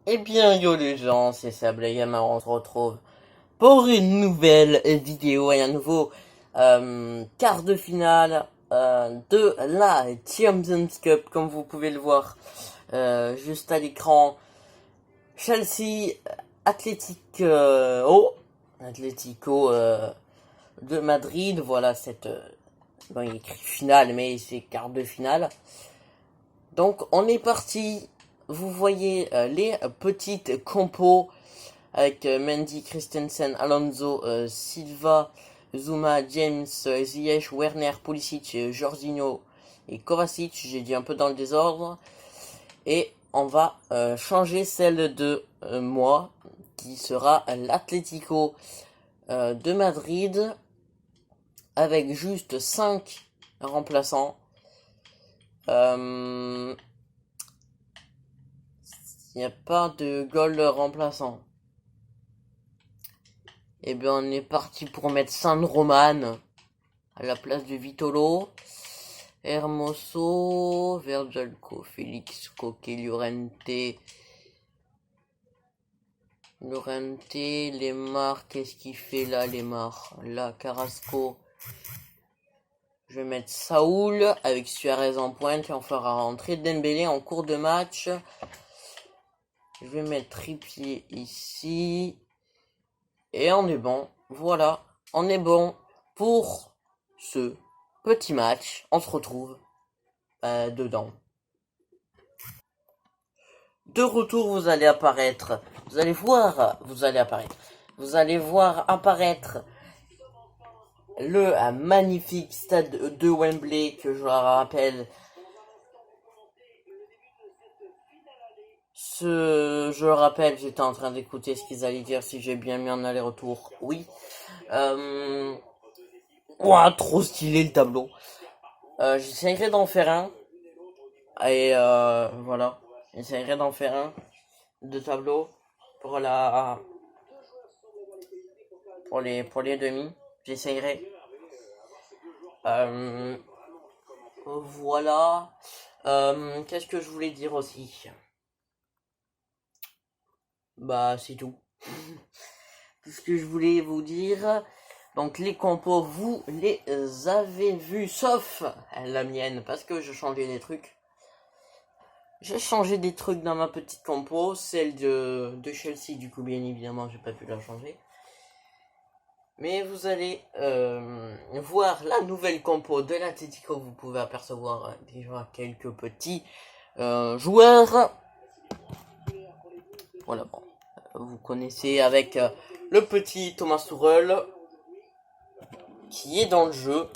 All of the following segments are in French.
Eh bien yo les gens, c'est Sable Gamer, on se retrouve pour une nouvelle vidéo et un nouveau quart de finale de la Champions Cup, comme vous pouvez le voir juste à l'écran. Chelsea, Atlético de Madrid, voilà cette... bon, il écrit finale, mais c'est quart de finale. Donc on est parti. Vous voyez les petites compos avec Mendy, Christensen, Alonso, Silva, Zuma, James, Ziyech, Werner, Pulisic, Jorginho et Kovacic. J'ai dit un peu dans le désordre. Et on va changer celle de moi, qui sera l'Atlético de Madrid, avec juste 5 remplaçants. Il n'y a pas de goal remplaçant. Et bien on est parti pour mettre San Roman à la place de Vitolo. Hermoso, Vergelco, Félix, Coque, Llorente, Lemar, qu'est-ce qu'il fait là, Lemar? Là, Carrasco. Je vais mettre Saoul avec Suarez en pointe et on fera rentrer Dembélé en cours de match. Je vais mettre Trippier ici. Et on est bon. Voilà, on est bon pour ce petit match. On se retrouve dedans. De retour, vous allez apparaître. Vous allez voir apparaître le magnifique stade de Wembley, que je le rappelle. Je le rappelle, j'étais en train d'écouter ce qu'ils allaient dire, si j'ai bien mis en aller-retour. Oui. Ouah, trop stylé le tableau. J'essaierai d'en faire un. Et voilà. J'essaierai d'en faire un de tableau pour les demi. J'essaierai. Voilà. Qu'est-ce que je voulais dire aussi? Bah, c'est tout. Tout ce que je voulais vous dire. Donc, les compos, vous les avez vus, sauf la mienne, parce que je changeais des trucs. J'ai changé des trucs dans ma petite compo. Celle de Chelsea, du coup, bien évidemment, j'ai pas pu la changer. Mais vous allez voir la nouvelle compo de l'Atlético. Vous pouvez apercevoir déjà quelques petits joueurs. Voilà, bon. Vous connaissez avec le petit Thomas Tuchel qui est dans le jeu.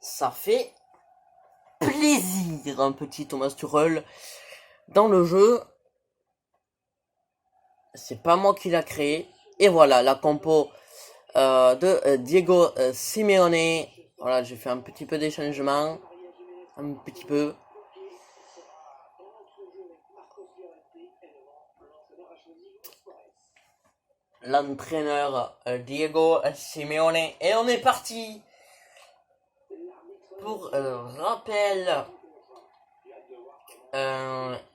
Ça fait plaisir, un petit Thomas Tuchel dans le jeu. C'est pas moi qui l'a créé. Et voilà, la compo de Diego Simeone. Voilà, j'ai fait un petit peu des changements. Un petit peu. L'entraîneur Diego Simeone. Et on est parti. Pour rappel,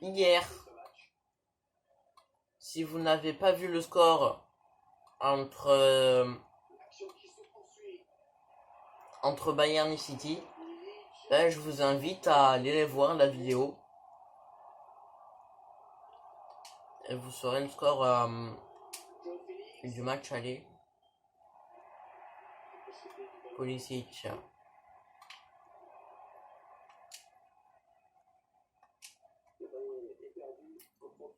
hier, si vous n'avez pas vu le score entre Bayern et City, ben, je vous invite à aller voir la vidéo. Et vous saurez le score du match aller. Pulisic.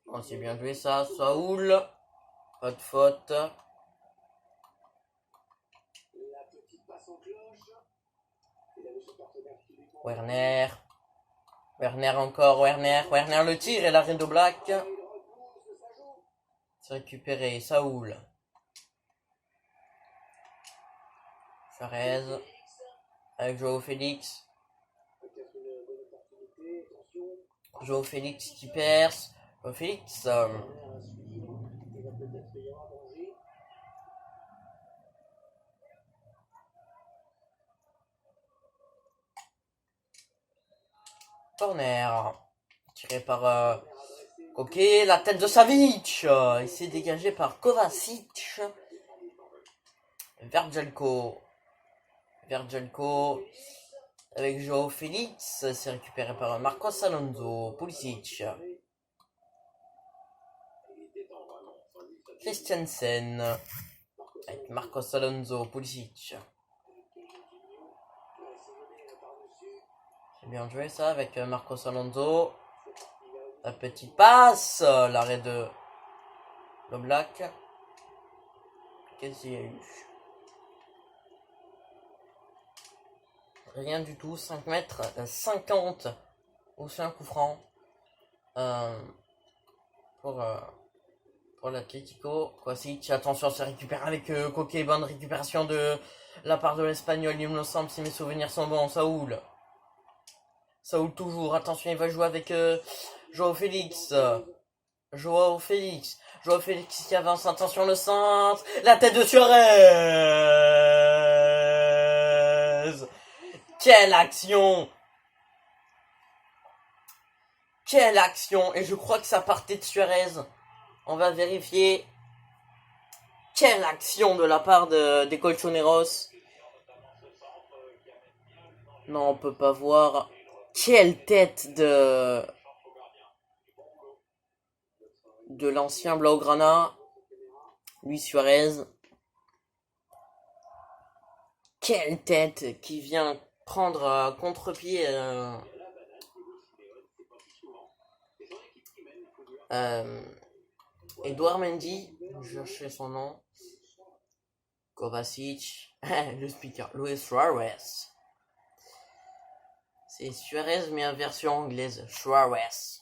On s'est bien joué ça. Saoul. Pas de faute. Werner. Werner encore. Werner le tir et l'arrêt de Black. C'est récupéré. Saoul. Suarez. Avec Joao Félix. Joao Félix qui perce. Joao Félix. Corner. Tiré par Ok, la tête de Savic. Il s'est dégagé par Kovacic. Vergelko. Avec Joao Félix. C'est récupéré par Marcos Alonso. Pulisic. Christensen. Avec Marcos Alonso. Pulisic. C'est bien joué ça avec Marcos Alonso. La petite passe. L'arrêt de Oblak. Qu'est-ce qu'il y a eu? Rien du tout. 5 mètres 50. Ou c'est un coup franc. Pour l'Atlético. Kovacic, attention, c'est récupéré avec Coquet. Bonne récupération de la part de l'Espagnol. Il me semble, si mes souvenirs sont bons. Saoul toujours. Attention, il va jouer avec Joao Félix. Joao Félix qui avance. Attention, le centre. La tête de Suarez. Quelle action! Et je crois que ça partait de Suarez. On va vérifier. Quelle action de la part des Colchoneros. Non, on peut pas voir. Quelle tête de l'ancien Blaugrana. Luis Suarez. Quelle tête qui vient prendre contre-pied Edouard Mendy, je cherchais son nom. Kovacic, le speaker, Luis Suarez. C'est Suarez mais en version anglaise, Suarez.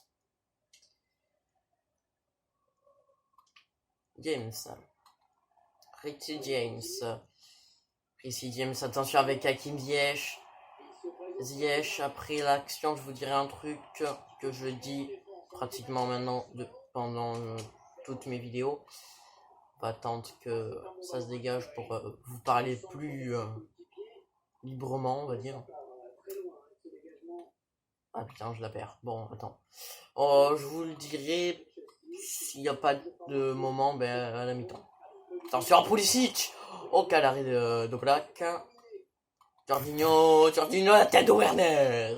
James. Richie James, attention avec Hakim Ziyech. Après l'action, je vous dirai un truc que je dis pratiquement maintenant pendant toutes mes vidéos. On va attendre que ça se dégage pour vous parler plus librement, on va dire. Ah putain, je la perds. Bon, attends. Je vous le dirai s'il n'y a pas de moment à la mi-temps. Attention, Pulisic. Oh, quel arrêt de Black. Jorginho, la tête de Werner.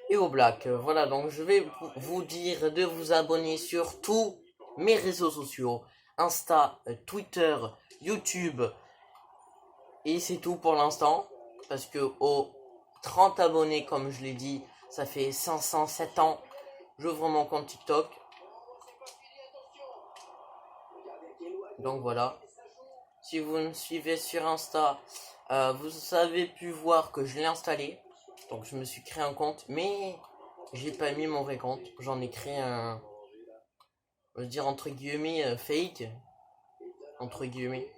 Et au Black. Voilà, donc je vais vous dire de vous abonner sur tous mes réseaux sociaux. Insta, Twitter, YouTube. Et c'est tout pour l'instant. Parce que aux 30 abonnés, comme je l'ai dit, ça fait 507 ans. J'ouvre mon compte TikTok. Donc voilà. Si vous me suivez sur Insta, vous avez pu voir que je l'ai installé. Donc je me suis créé un compte, mais j'ai pas mis mon vrai compte. J'en ai créé un, je veux dire entre guillemets, fake. Entre guillemets.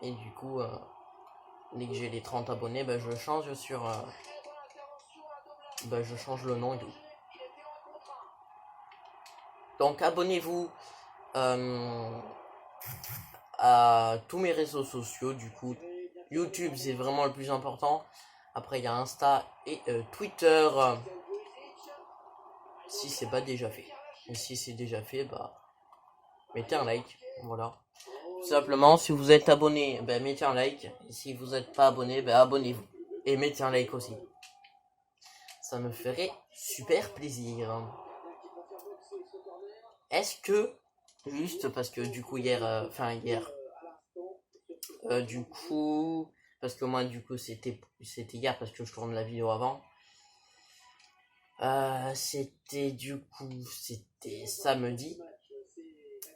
Et du coup, dès que j'ai les 30 abonnés, je change sur... je change le nom et tout. Donc abonnez-vous à tous mes réseaux sociaux, du coup. YouTube, c'est vraiment le plus important. Après, il y a Insta et Twitter. Si c'est pas déjà fait. Et si c'est déjà fait, mettez un like. Voilà. Tout simplement, si vous êtes abonné, mettez un like. Et si vous n'êtes pas abonné, abonnez-vous. Et mettez un like aussi. Ça me ferait super plaisir. Est-ce que, juste parce que du coup parce que moi du coup c'était hier parce que je tourne la vidéo avant. C'était samedi.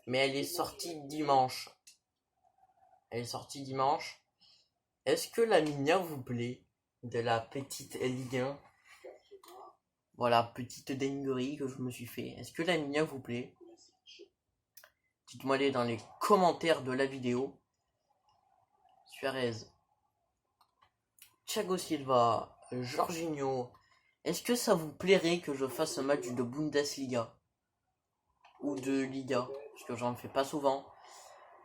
Mais elle est sortie dimanche. Est-ce que la minière vous plaît de la petite Ligue 1? Voilà, petite dinguerie que je me suis fait. Est-ce que la minière vous plaît? Dites-moi-les dans les commentaires de la vidéo. Suarez, Thiago Silva, Jorginho. Est-ce que ça vous plairait que je fasse un match de Bundesliga? Ou de Liga? Parce que j'en fais pas souvent.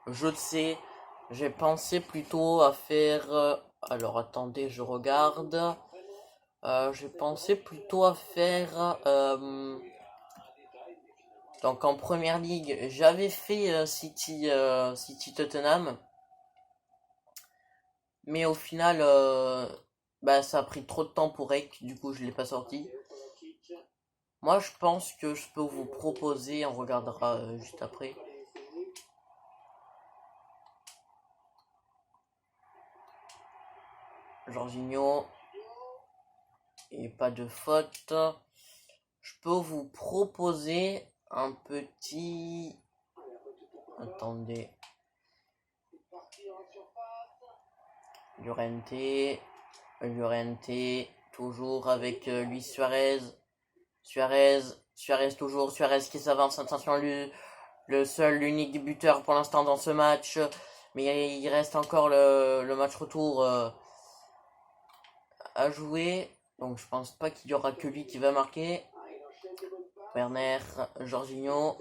Je le sais. J'ai pensé plutôt à faire... alors attendez, je regarde. J'ai pensé plutôt à faire Donc en première ligue, j'avais fait City Tottenham. Mais au final, ça a pris trop de temps pour Rek, du coup je l'ai pas sorti. Moi je pense que je peux vous proposer, on regardera juste après. Jorginho. Et pas de faute. Je peux vous proposer un petit... Attendez. Llorente, toujours avec Luis Suarez. Suarez toujours, Suarez qui s'avance, attention, le seul, l'unique buteur pour l'instant dans ce match. Mais il reste encore le match retour à jouer. Donc je pense pas qu'il y aura que lui qui va marquer. Werner, Jorginho.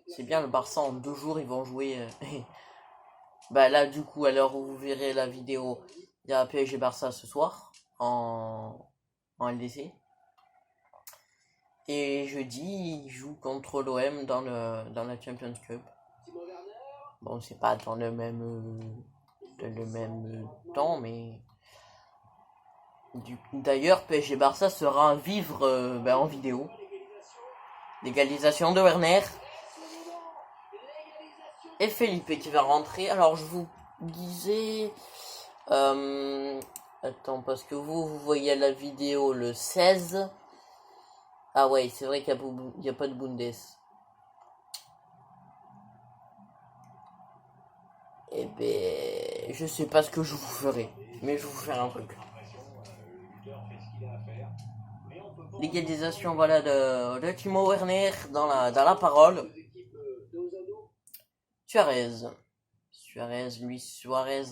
C'est bien, le Barça en 2 jours ils vont jouer. Là du coup, à l'heure où vous verrez la vidéo, il y a PSG Barça ce soir en LDC. Et jeudi, ils jouent contre l'OM dans la Champions Cup. Bon, c'est pas dans le même temps, mais d'ailleurs, PSG Barça sera à vivre en vidéo. L'égalisation de Werner. Et Felipe qui va rentrer. Alors, je vous disais... attends, parce que vous voyez la vidéo le 16. Ah ouais, c'est vrai qu'il n'y a pas de Bundes. Eh ben, je sais pas ce que je vous ferai, mais je vais vous faire un truc. L'égalisation, voilà, de Timo Werner dans la parole. Luis Suarez.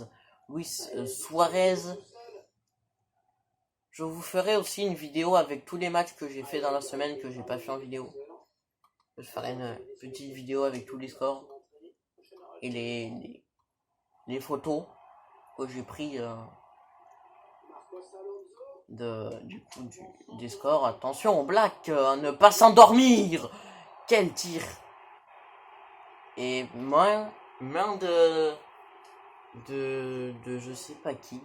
Je vous ferai aussi une vidéo avec tous les matchs que j'ai fait dans la semaine que j'ai pas fait en vidéo. Je ferai une petite vidéo avec tous les scores et les photos que j'ai pris des scores. Attention, Black, ne pas s'endormir. Quel tir. Et main de je sais pas qui.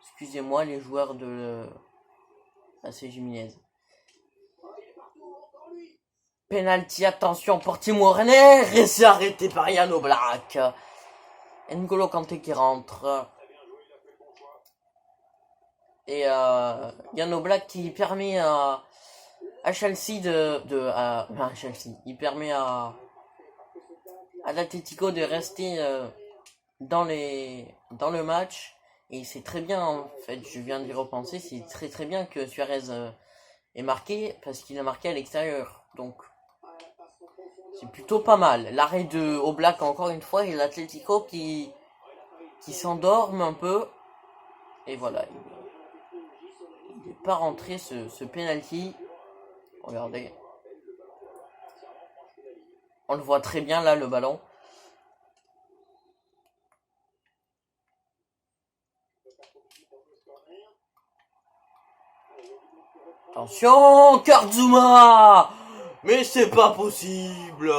Excusez-moi les joueurs de AC Jiménez. Penalty, attention pour Timo Werner, et c'est arrêté par Jan Oblak. N'Golo Kanté qui rentre. Et Jan Oblak qui permet à Chelsea il permet à l'Atlético de rester dans le match. Et c'est très bien, en fait, je viens d'y repenser, c'est très très bien que Suarez ait marqué, parce qu'il a marqué à l'extérieur. Donc, c'est plutôt pas mal. L'arrêt de Oblak, encore une fois, et l'Atlético qui s'endorme un peu. Et voilà, il n'est pas rentré ce penalty. Regardez. On le voit très bien là, le ballon. Attention, Kurt-Zouma. Mais c'est pas possible.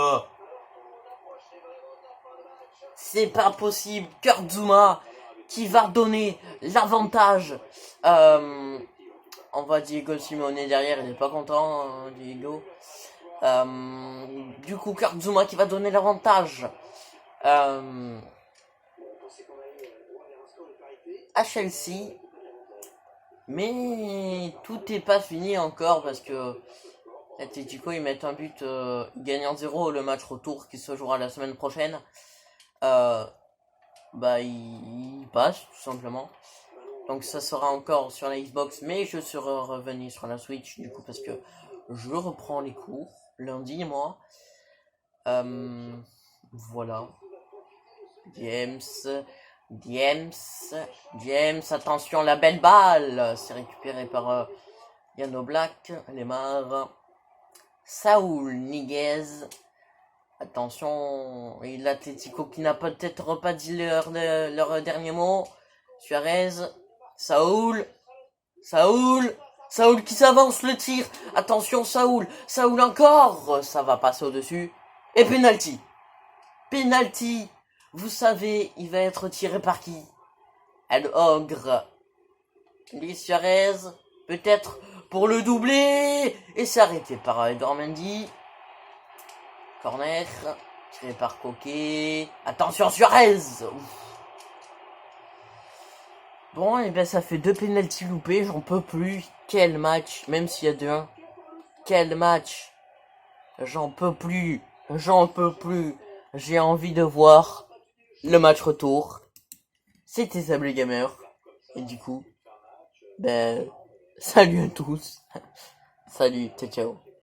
C'est pas possible. Kurt-Zouma qui va donner l'avantage. On voit Diego Simeone derrière, il n'est pas content, hein, Diego. Du coup, Kurt-Zouma qui va donner l'avantage à Chelsea. Mais tout n'est pas fini encore parce que Atletico ils mettent un but gagnant 0 le match retour qui se jouera la semaine prochaine. Il passe tout simplement. Donc ça sera encore sur la Xbox, mais je serai revenu sur la Switch du coup parce que je reprends les cours lundi moi. Voilà. James, attention, la belle balle, c'est récupéré par Jan Oblak, Lemar, Saúl Ñíguez, attention, et l'Atlético qui n'a peut-être pas dit leur dernier mot, Suarez, Saúl, Saoul qui s'avance, le tir. Attention Saoul. Saoul encore. Ça va passer au-dessus. Et penalty. Penalty. Vous savez, il va être tiré par qui? El Ogre. Luis Suarez. Peut-être pour le doubler. Et c'est arrêté par Edouard Mendy. Corner. Tiré par Coquet. Attention Suarez. Ouf. Bon, et ben ça fait 2 pénaltys loupés, j'en peux plus. Quel match, même s'il y a 2-1. Quel match. J'en peux plus. J'en peux plus. J'ai envie de voir le match retour. C'était Sable Gamer. Et du coup, ben, salut à tous. Salut, ciao ciao.